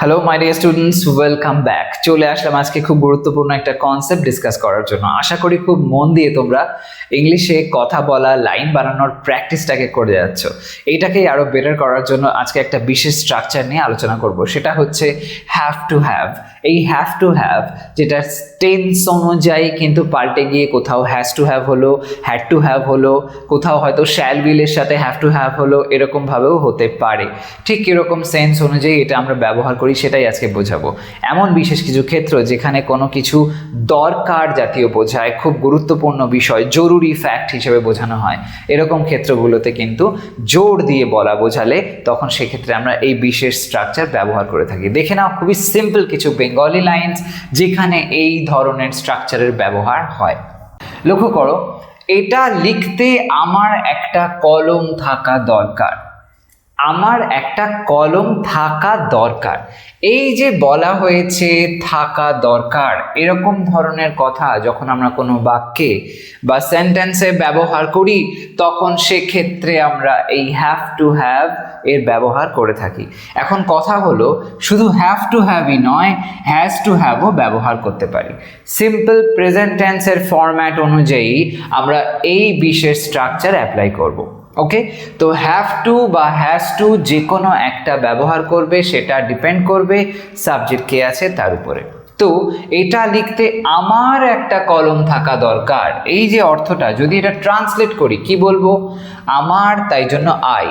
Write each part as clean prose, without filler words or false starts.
Hello my dear students, welcome back. চলে আসলাম আজকে খুব গুরুত্বপূর্ণ একটা কনসেপ্ট ডিসকাস করার জন্য। আশা করি খুব মন দিয়ে তোমরা ইংলিশে কথা বলা, লাইন বানানোর প্র্যাকটিসটাকে করে যাচ্ছ। এইটাকেই আরও বেটার করার জন্য আজকে একটা বিশেষ স্ট্রাকচার নিয়ে আলোচনা করব, সেটা হচ্ছে হ্যাভ টু হ্যাভ। এই হ্যাভ টু হ্যাভ যেটা টেন্স অনুযায়ী কিন্তু পাল্টে গিয়ে কোথাও হ্যাজ টু হ্যাভ হলো, হ্যাড টু হ্যাভ হলো, কোথাও হয়তো শ্যাল উইলের সাথে হ্যাভ টু হ্যাভ হলো, এরকমভাবেও হতে পারে। ঠিক কীরকম সেন্স অনুযায়ী এটা আমরা ব্যবহার করি সেটাই আজকে বোঝাবো। এমন বিশেষ কিছু ক্ষেত্র যেখানে কোনো কিছু দরকার জাতীয় বোঝায়, খুব গুরুত্বপূর্ণ বিষয়, জরুরি ফ্যাক্ট হিসেবে বোঝানো হয়, এরকম ক্ষেত্রগুলোতে কিন্তু জোর দিয়ে বলা বোঝালে তখন সেক্ষেত্রে আমরা এই বিশেষ স্ট্রাকচার ব্যবহার করে থাকি। দেখে নাও খুবই সিম্পল কিছু বেঙ্গলি লাইন্স যেখানে এই ধরনের স্ট্রাকচারের ব্যবহার হয়। লক্ষ্য করো, এটা লিখতে আমার একটা কলম থাকা দরকার। আমার একটা কলম থাকা দরকার। এই যে বলা হয়েছে থাকা দরকার, এরকম ধরনের কথা যখন আমরা কোনো বাক্যে বা সেন্টেন্সে ব্যবহার করি তখন সেক্ষেত্রে আমরা এই হ্যাভ টু হ্যাভ এর ব্যবহার করে থাকি। এখন কথা হলো, শুধু হ্যাভ টু হ্যাভই নয়, হ্যাজ টু হ্যাভও ব্যবহার করতে পারি। সিম্পল প্রেজেন্ট টেন্সের ফরম্যাট অনুযায়ী আমরা এই বিশেষ স্ট্রাকচার অ্যাপ্লাই করব। ওকে, তো হ্যাভ টু বা হ্যাজ টু যে কোনো একটা ব্যবহার করবে, সেটা ডিপেন্ড করবে সাবজেক্ট কে আছে তার উপরে। তো এটা লিখতে আমার একটা কলম থাকা দরকার, এই যে অর্থটা যদি এটা ট্রান্সলেট করি কি বলবো? আমার, তাই জন্য আই।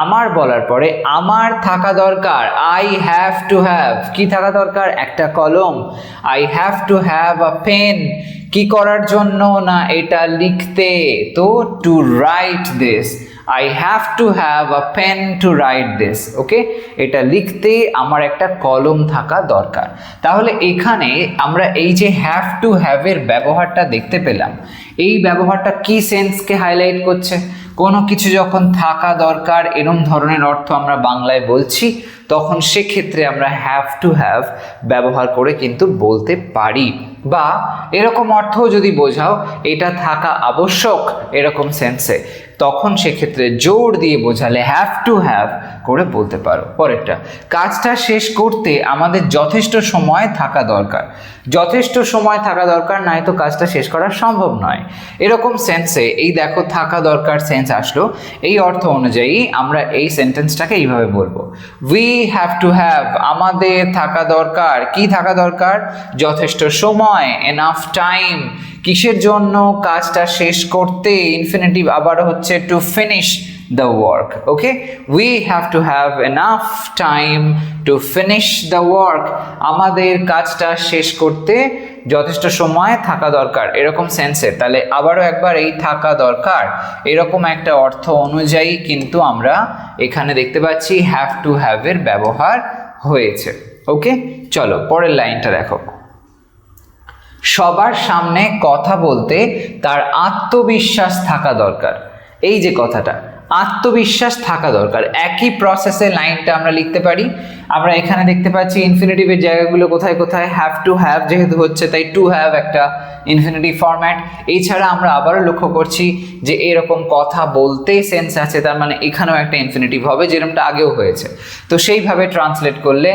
আমার বলার পরে আমার থাকা দরকার, আই হ্যাভ টু হ্যাভ। কি থাকা দরকার? একটা কলম। I have to have a pen. কি করার জন্য? না এটা লিখতে। তো to write this, I have to have a pen to write this. Okay, এটা লিখতে আমার একটা কলম থাকা দরকার। তাহলে এখানে আমরা এই যে হ্যাভ টু হ্যাভের ব্যবহারটা দেখতে পেলাম, এই ব্যবহারটা কি সেন্সকে হাইলাইট করছে? কোনো কিছু যখন থাকা দরকার এরকম ধরনের অর্থ আমরা বাংলায় বলছি, তখন সেক্ষেত্রে আমরা হ্যাভ টু হ্যাভ ব্যবহার করে কিন্তু বলতে পারি। বা এরকম অর্থও যদি বোঝাও এটা থাকা আবশ্যক এরকম সেন্সে, তখন সেক্ষেত্রে জোর দিয়ে বোঝালে হ্যাভ টু হ্যাভ করে বলতে পারো। পরেরটা, কাজটা শেষ করতে আমাদের যথেষ্ট সময় থাকা দরকার। যথেষ্ট সময় থাকা দরকার, নাই তো কাজটা শেষ করা সম্ভব নয়। এরকম সেন্সে এই দেখো থাকা দরকার সেন্স আসলো, এই অর্থ অনুযায়ী আমরা এই সেন্টেন্সটাকে এইভাবে বলবো, উই হ্যাভ টু হ্যাভ, আমাদের থাকা দরকার। কি থাকা দরকার? যথেষ্ট সময়, এনাফ টাইম। কিসের জন্য? কাজটা শেষ করতে। ইনফিনিটিভ আবার হচ্ছে to finish the work. Okay, we have to have enough time to finish the work. আমাদের কাজটা শেষ করতে যথেষ্ট সময় থাকা দরকার, এরকম সেন্সে। তাহলে আবারও একবার এই থাকা দরকার এরকম একটা অর্থ অনুযায়ী কিন্তু আমরা এখানে দেখতে পাচ্ছি হ্যাভ টু হ্যাভ এর ব্যবহার হয়েছে। ওকে, চলো পরের লাইনটা দেখো। সবার সামনে কথা বলতে তার আত্মবিশ্বাস থাকা দরকার। এই যে কথাটা, আত্মবিশ্বাস থাকা দরকার, একই প্রসেসে লাইনটা আমরা লিখতে পারি। আমরা এখানে দেখতে পাচ্ছি ইনফিনিটিভের জায়গাগুলো কোথায় কোথায় হ্যাভ টু হ্যাভ যেহেতু হচ্ছে, তাই টু হ্যাভ একটা ইনফিনিটিভ ফরম্যাট। এছাড়া আমরা আবারও লক্ষ্য করছি যে এরকম কথা বলতে সেন্স আছে, তার মানে এখানেও একটা ইনফিনিটিভ হবে, যেরকমটা আগেও হয়েছে। তো সেইভাবে ট্রান্সলেট করলে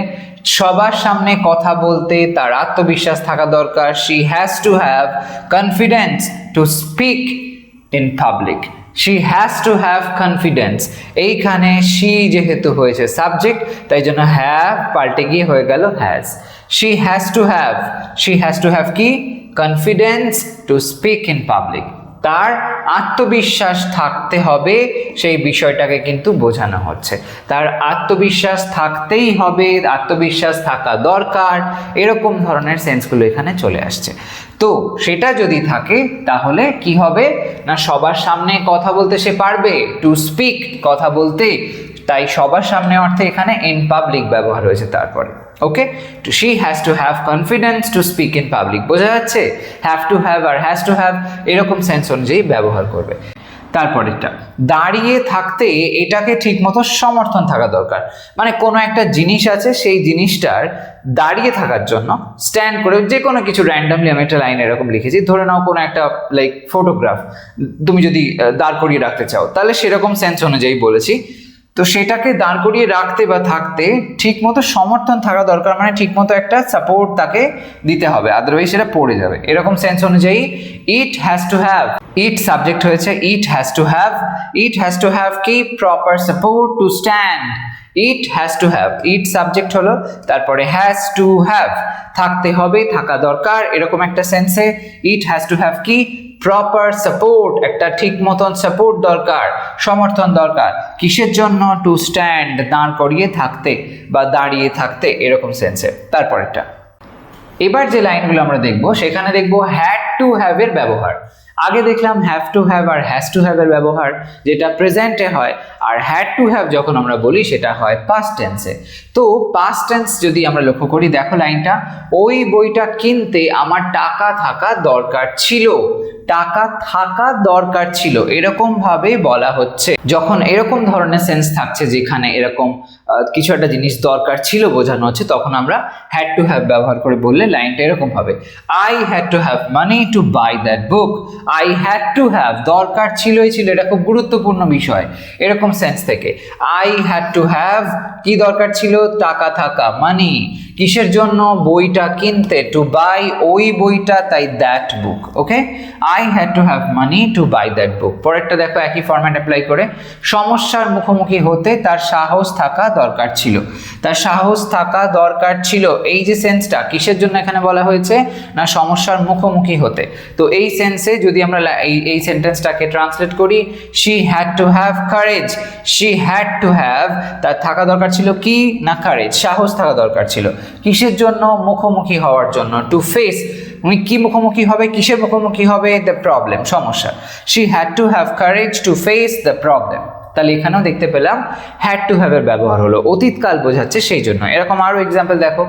সবার সামনে কথা বলতে তার আত্মবিশ্বাস থাকা দরকার। She has to have confidence to speak in public. She has to have confidence, এইখানে শি যেহেতু হয়েছে সাবজেক্ট, তাই জন্য হ্যাভ পাল্টে গিয়ে হয়ে গেল has. She has to have, she has to have কি? Confidence to speak in public. তার আত্মবিশ্বাস থাকতে হবে, সেই বিষয়টাকে কিন্তু বোঝানো হচ্ছে। তার আত্মবিশ্বাস থাকতেই হবে, আত্মবিশ্বাস থাকা দরকার, এরকম ধরনের সেন্সগুলো এখানে চলে আসছে। তো সেটা যদি থাকে তাহলে কি হবে? না সবার সামনে কথা বলতে সে পারবে, টু স্পিক কথা বলতে, তাই সবার সামনে অর্থে এখানে ইন পাবলিক ব্যবহার হয়েছে তারপরে। ওকে, তো she has to have confidence to speak in public. বোঝা যাচ্ছে হ্যাভ টু হ্যাভ আর হ্যাজ টু হ্যাভ এরকম সেন্স অনুযায়ী ব্যবহার করবে। তারপরেরটা, দাঁড়িয়ে থাকতে এটাকে ঠিকমতো সমর্থন থাকা দরকার। মানে কোনো একটা জিনিস আছে, সেই জিনিসটার দাঁড়িয়ে থাকার জন্য স্ট্যান্ড করে, যে কোনো কিছু র্যান্ডামলি আমি একটা লাইন এরকম লিখেছি, ধরে নাও কোনো একটা লাইক ফটোগ্রাফ তুমি যদি দাঁড় করিয়ে রাখতে চাও, তাহলে সেরকম সেন্স অনুযায়ী বলেছি তো সেটাকে দাঁড় করিয়ে রাখতে বা থাকতে ঠিকমতো সমর্থন থাকা দরকার, মানে ঠিকমতো একটা সাপোর্ট তাকে দিতে হবে, আদারওয়াইজ সেটা পড়ে যাবে। এরকম সেন্স অনুযায়ী it has to have, it subject হয়েছে, it has to have, it has to have কি proper support to stand, it has to have, it subject হলো, তারপরে হ্যাজ টু হ্যাভ থাকতে হবে, থাকা দরকার, এরকম একটা সেন্সে ইট হ্যাজ টু হ্যাভ কি প্রপার সাপোর্ট, একটা ঠিক মতন সাপোর্ট দরকার, সমর্থন দরকার, কিসের জন্য? টু স্ট্যান্ড, দাঁড় করিয়ে থাকতে বা দাঁড়িয়ে থাকতে, এরকম সেন্সে। তারপরেরটা, এবার যে লাইনগুলো আমরা দেখবো সেখানে দেখবো হ্যাড টু হ্যাভ এর ব্যবহার। আগে দেখলাম হ্যাভ টু হ্যাভ আর হ্যাজ টু হ্যাভ এর ব্যবহার, যেটা প্রেজেন্টে হয়, আর হ্যাড টু হ্যাভ যখন আমরা বলি সেটা হয় পাস্ট টেন্সে। তো পাস্ট টেন্স যদি আমরা লক্ষ্য করি, দেখো লাইনটা, ওই বইটা কিনতে আমার টাকা থাকা দরকার ছিল, টাকা থাকা দরকার ছিল, এরকম ভাবে বলা হচ্ছে। যখন এরকম ধরনের সেন্স থাকছে যেখানে এরকম কিছু একটা জিনিস দরকার ছিল বোঝানো হচ্ছে, তখন আমরা হ্যাড টু হ্যাভ ব্যবহার করে বললে লাইনটা এরকম হবে, I had to have money to buy that book, I had to have, দরকার ছিলই ছিল, এটা খুব গুরুত্বপূর্ণ বিষয়, এরকম সেন্স থেকে আই হ্যাড টু হ্যাভ কি দরকার ছিল? টাকা থাকা, মানি, কিসের জন্য? বইটা কিনতে, টু বাই ওই বইটা, তাই that book. Okay, I had to have money to buy that book. পরেরটা দেখো একই ফরম্যাট অ্যাপ্লাই করে, সমস্যার মুখোমুখি হতে তার সাহস থাকা দরকার ছিল, তার সাহস থাকা দরকার ছিল, এই যে সেন্সটা কিসের জন্য এখানে বলা হয়েছে? না সমস্যার মুখোমুখি হতে। তো এই সেন্সে যদি আমরা এই সেন্টেন্সটাকে ট্রান্সলেট করি, she had to have courage, she had to have, তার থাকা দরকার ছিল কি? না কারেজ, সাহস থাকা দরকার ছিল, কিসের জন্য? মুখোমুখি হওয়ার জন্য, টু ফেস, উনি কি মুখোমুখি হবে? কিসের মুখোমুখি হবে? দ্য প্রবলেম, সমস্যা। She had to have courage to face the problem. তাহলে এখানেও দেখতে পেলাম হ্যাড টু হ্যাভ এর ব্যবহার হলো, অতীতকাল বোঝাচ্ছে সেই জন্য। এরকম আরো এক্সাম্পল দেখো,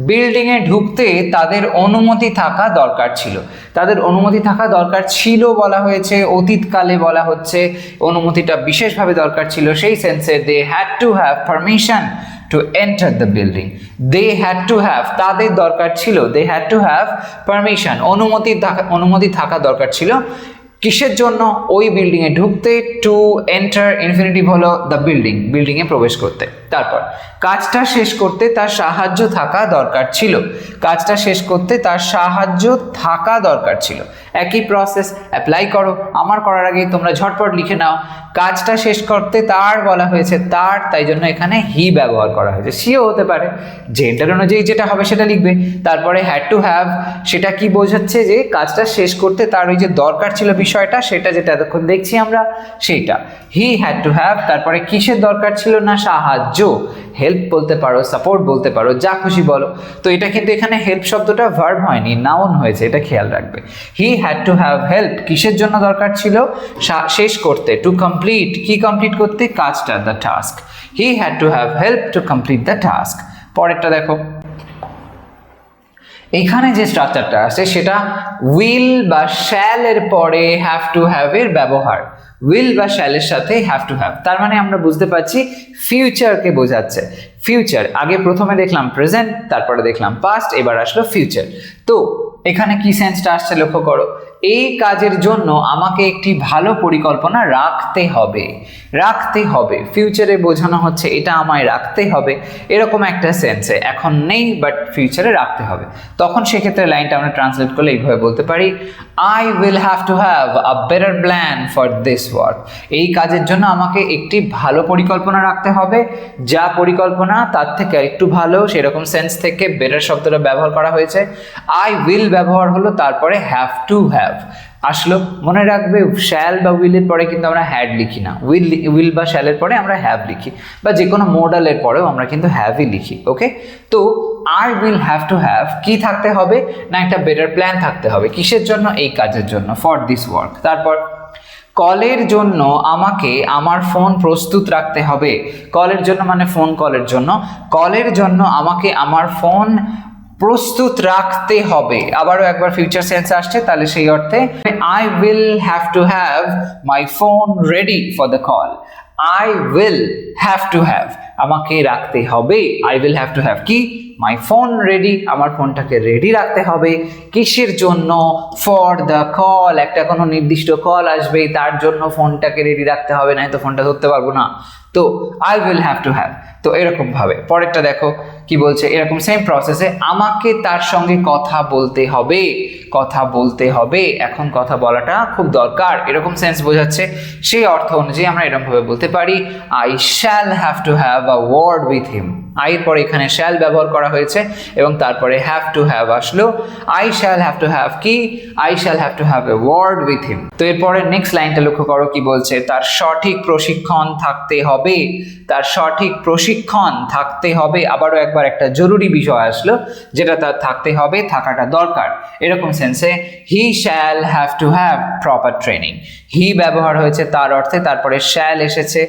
বিল্ডিং এ ঢুকতে তাদের অনুমতি থাকা দরকার ছিল, তাদের অনুমতি থাকা দরকার ছিল বলা হয়েছে, অতীতকালে বলা হচ্ছে, অনুমতিটা বিশেষভাবে দরকার ছিল, সেই সেন্সে they had to have permission to enter the building, they had to have, তাদের দরকার ছিল, they had to have permission, অনুমতি থাকা দরকার ছিল, কিসের জন্য? ওই বিল্ডিং এ ঢুকতে, টু এন্টার, ইনফিনিটিভ হলো দ্য বিল্ডিং, বিল্ডিং এ প্রবেশ করতে। তারপর কাজটা শেষ করতে তার সাহায্য থাকা দরকার ছিল, কাজটা শেষ করতে তার সাহায্য থাকা দরকার ছিল, একই প্রসেস অ্যাপ্লাই করো, আমার করার আগে তোমরা ঝটপট লিখে নাও, কাজটা শেষ করতে তার বলা হয়েছে, তার, তাই জন্য এখানে হি ব্যবহার করা হয়েছে, সিও হতে পারে, জেন্ডার অনুযায়ী যেটা হবে সেটা লিখবে। তারপরে হ্যাড টু হ্যাভ, সেটা কি বোঝাচ্ছে? যে কাজটা শেষ করতে তার ওই যে দরকার ছিল বিষয়টা, সেটা যেটা এতক্ষণ দেখছি আমরা সেইটা, হি হ্যাড টু হ্যাভ। তারপরে কিসের দরকার ছিল? না সাহায্য, হেল্প বলতে পারো, সাপোর্ট বলতে পারো, যা খুশি বলো। তো এটা কিন্তু এখানে হেল্প শব্দটা ভার্ব হয়নি, নাউন হয়েছে, এটা খেয়াল রাখবে। He had to have help, কিসের জন্য দরকার ছিল? শেষ করতে, টু কমপ্লিট, কি কমপ্লিট করতে? কাজটা, the task, he had to have help to complete the task. পরেরটা দেখো, এখানে যে স্ট্রাকচারটা আছে সেটা উইল বা শ্যাল এর পরে হ্যাভ টু হ্যাভ এর ব্যবহার, উইল বা শ্যালের সাথে হ্যাভ টু হ্যাভ, তার মানে আমরা বুঝতে পারছি ফিউচারকে বোঝাচ্ছে। ফিউচার, আগে প্রথমে দেখলাম প্রেজেন্ট, তারপরে দেখলাম পাস্ট, এবার আসলো ফিউচার। তো এখানে কি সেন্সটা আসছে লক্ষ্য করো, এই কাজের জন্য আমাকে একটি ভালো পরিকল্পনা রাখতে হবে, রাখতে হবে, ফিউচারে বোঝানো হচ্ছে এটা আমায় রাখতে হবে, এরকম একটা সেন্সে, এখন নেই বাট ফিউচারে রাখতে হবে। তখন সেক্ষেত্রে লাইনটা আমরা ট্রান্সলেট করলে এইভাবে বলতে পারি, I will have to have a better plan for this work, এই কাজের জন্য আমাকে একটি ভালো পরিকল্পনা রাখতে হবে, যা পরিকল্পনা তার থেকে একটু ভালো, সেরকম সেন্স থেকে বেটার শব্দটা ব্যবহার করা হয়েছে। আই উইল ব্যবহার হলো, তারপরে হ্যাভ টু হ্যাভ আসলো। মনে রাখবে শ্যাল বা উইলের পরে কিন্তু আমরা হ্যাড লিখি না, উইল বা শ্যালের পরে আমরা হ্যাভ লিখি, বা যে কোনো মোডালের পরেও আমরা কিন্তু হ্যাভই লিখি। ওকে, তো I will have to have কি থাকতে হবে? না একটা বেটার প্ল্যান থাকতে হবে, কিসের জন্য? এই কাজের জন্য, ফর দিস ওয়ার্ক। তারপর কলের জন্য আমাকে আমার ফোন প্রস্তুত রাখতে হবে, কলের জন্য মানে ফোন কলের জন্য, কলের জন্য আমাকে আমার ফোন প্রস্তুত রাখতে হবে। আবারও একবার ফিউচার সেন্স আসছে, তাহলে সেই অর্থে I will have to have my phone ready for the call, I will have to have, আমাকে রাখতে হবে, I will have to have কি? মাই ফোন রেডি, আমার ফোনটাকে রেডি রাখতে হবে, কিসের জন্য? ফর দ্য কল, একটা কোনো নির্দিষ্ট কল আসবে তার জন্য ফোনটাকে রেডি রাখতে হবে, না তো ফোনটা ধরতে পারবো না, তো I will have to have. তো এরকম ভাবে পরেরটা দেখো কি বলছে, এরকম সেম প্রসেসে আমাকে তার সঙ্গে কথা বলতে হবে, কথা বলতে হবে, এখন কথা বলাটা খুব দরকার, এরকম সেন্স বোঝাচ্ছে। সেই অর্থ অনুযায়ী আমরা এরকম ভাবে বলতে পারি I shall have to have a word with him. আইয়ের পরে এখানে শ্যাল ব্যবহার করা হয়েছে এবং তারপরে হ্যাভ টু হ্যাভ আসলো। I shall have to have কি, I shall have to have a word with him. তো এরপরে নেক্সট লাইনটা লক্ষ্য করো কি বলছে, তার সঠিক প্রশিক্ষণ থাকতে হবে, তার সঠিক প্রশিক্ষণ থাকতে হবে। আবারও একবার একটা জরুরি বিষয় আসলো যেটা তার থাকতে হবে, থাকাটা দরকার, এরকম সেন্সে he shall have to have proper training. He ব্যবহার হয়েছে তার অর্থে, তারপরে শ্যাল এসেছে।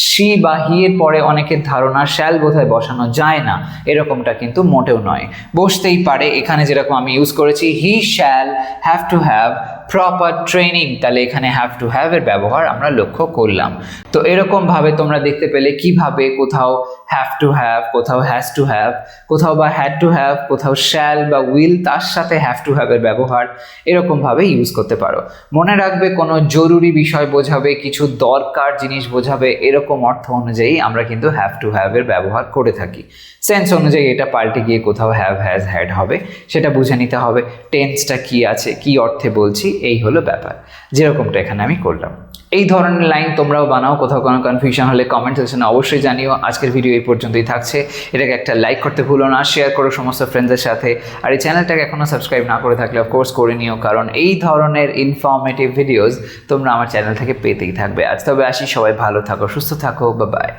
শি বা হি এর পরে অনেকের ধারণা শ্যাল বোধহয় বসানো যায় না, এরকমটা কিন্তু মোটেও নয়, বসতেই পারে। এখানে যেরকম আমি ইউজ করেছি হি shall have to have proper training, তাহলে এখানে হ্যাভ টু হ্যাভ এর ব্যবহার আমরা লক্ষ্য করলাম। তো এরকম ভাবে তোমরা দেখতে পেলে কিভাবে কোথাও হ্যাভ টু হ্যাভ, কোথাও হ্যাজ টু হ্যাভ, কোথাও বা হ্যাড টু হ্যাভ, কোথাও শ্যাল বা উইল তার সাথে হ্যাভ টু হ্যাভ এর ব্যবহার এরকম ভাবে ইউজ করতে পারো। মনে রাখবে কোনো জরুরি বিষয় বোঝাবে, কিছু দরকার জিনিস বোঝাবে, এরকম অর্থ অনুযায়ী আমরা কিন্তু হ্যাভ টু হ্যাভ এর ব্যবহার করে থাকি। সেন্স অনুযায়ী এটা পাল্টে গিয়ে কোথাও হ্যাভ, হ্যাজ, হ্যাড হবে, সেটা বুঝে নিতে হবে। টেন্সটা কি আছে, কি অর্থে বলছি, এই হলো ব্যাপার, যেরকমটা এখানে আমি করলাম। এই ধরনের লাইন তোমরাও বানাও। কোথাও কোনো কনফিউশন হলে কমেন্ট সেকশনে অবশ্যই জানিও। আজকের ভিডিও এই পর্যন্তই থাকছে। এটাকে একটা লাইক করতে ভুলো না, শেয়ার করো সমস্ত ফ্রেন্ডসদের সাথে। আর এই চ্যানেলটাকে এখনও সাবস্ক্রাইব না করে থাকলে অফকোর্স করে নিও, কারণ এই ধরনের ইনফরমেটিভ ভিডিওস তোমরা আমার চ্যানেল থেকে পেতেই থাকবে। আজ তবে আসি, সবাই ভালো থাকো, সুস্থ থাকো, বাই বাই।